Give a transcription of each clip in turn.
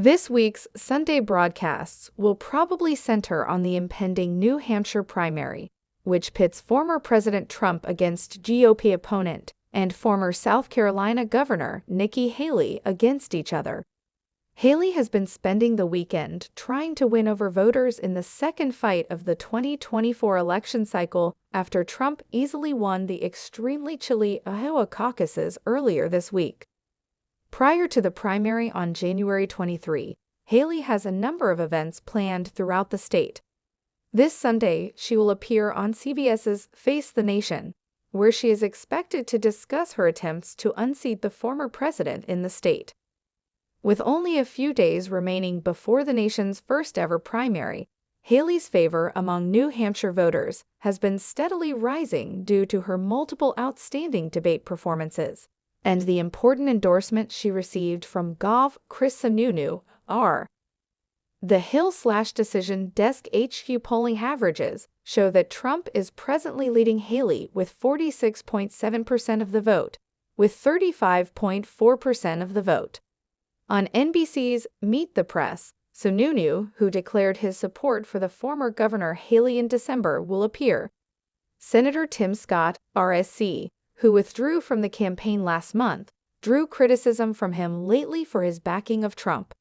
This week's Sunday broadcasts will probably center on the impending New Hampshire primary, which pits former President Trump against GOP opponent and former South Carolina Governor Nikki Haley against each other. Haley has been spending the weekend trying to win over voters in the second fight of the 2024 election cycle after Trump easily won the extremely chilly Iowa caucuses earlier this week. Prior to the primary on January 23, Haley has a number of events planned throughout the state. This Sunday, she will appear on CBS's Face the Nation, where she is expected to discuss her attempts to unseat the former president in the state. With only a few days remaining before the nation's first-ever primary, Haley's favor among New Hampshire voters has been steadily rising due to her multiple outstanding debate performances and the important endorsement she received from Gov. forNew, R. The Hill/Decision Desk HQ polling averages show that Trump is presently leading Haley with 46.7% of the vote, with 35.4% of the vote. On NBC's Meet the Press, forNew, who declared his support for the former Governor Haley in December, will appear. Senator Tim Scott, RSC, who withdrew from the campaign last month, drew criticism from him lately for his backing of Trump,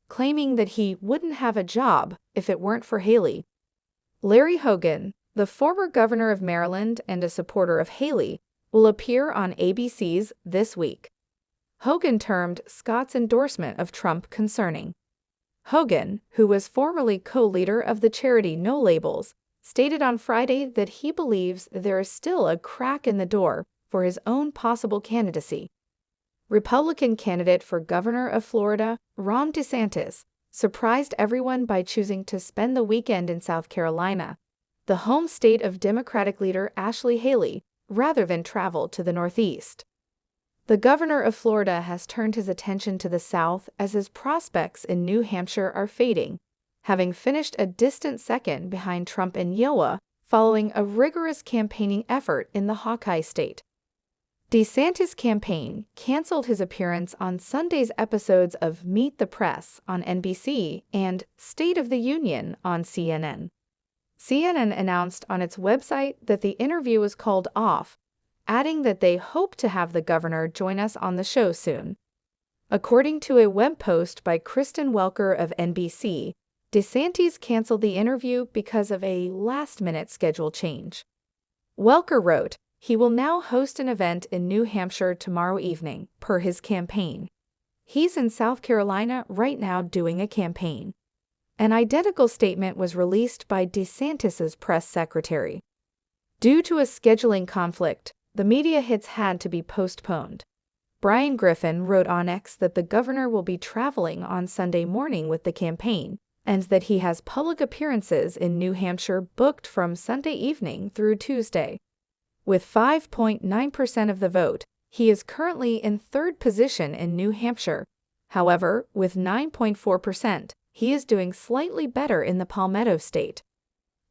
claiming that he wouldn't have a job if it weren't for Haley. Larry Hogan, the former governor of Maryland and a supporter of Haley, will appear on ABC's This Week. Hogan termed Scott's endorsement of Trump concerning. Hogan, who was formerly co-leader of the charity No Labels, stated on Friday that he believes there is still a crack in the door for his own possible candidacy. Republican candidate for governor of Florida, Ron DeSantis, surprised everyone by choosing to spend the weekend in South Carolina, the home state of Democratic leader Ashley Haley, rather than travel to the Northeast. The governor of Florida has turned his attention to the South as his prospects in New Hampshire are fading, having finished a distant second behind Trump in Iowa following a rigorous campaigning effort in the Hawkeye state. DeSantis' campaign canceled his appearance on Sunday's episodes of Meet the Press on NBC and State of the Union on CNN. CNN announced on its website that the interview was called off, adding that they hope to have the governor join us on the show soon. According to a web post by Kristen Welker of NBC, DeSantis canceled the interview because of a last-minute schedule change. Welker wrote, "He will now host an event in New Hampshire tomorrow evening, per his campaign. He's in South Carolina right now doing a campaign." An identical statement was released by DeSantis's press secretary. Due to a scheduling conflict, the media hits had to be postponed. Brian Griffin wrote on X that the governor will be traveling on Sunday morning with the campaign, and that he has public appearances in New Hampshire booked from Sunday evening through Tuesday. With 5.9% of the vote, he is currently in third position in New Hampshire. However, with 9.4%, he is doing slightly better in the Palmetto State.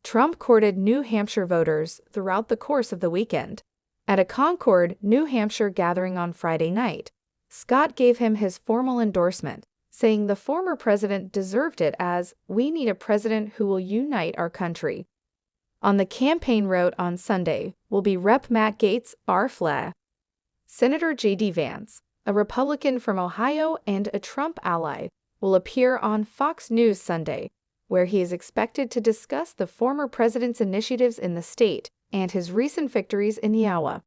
Trump courted New Hampshire voters throughout the course of the weekend. At a Concord, New Hampshire gathering on Friday night, Scott gave him his formal endorsement, saying the former president deserved it as, "We need a president who will unite our country." On the campaign route on Sunday will be Rep. Matt Gaetz, R. Senator J.D. Vance, a Republican from Ohio and a Trump ally, will appear on Fox News Sunday, where he is expected to discuss the former president's initiatives in the state and his recent victories in Iowa.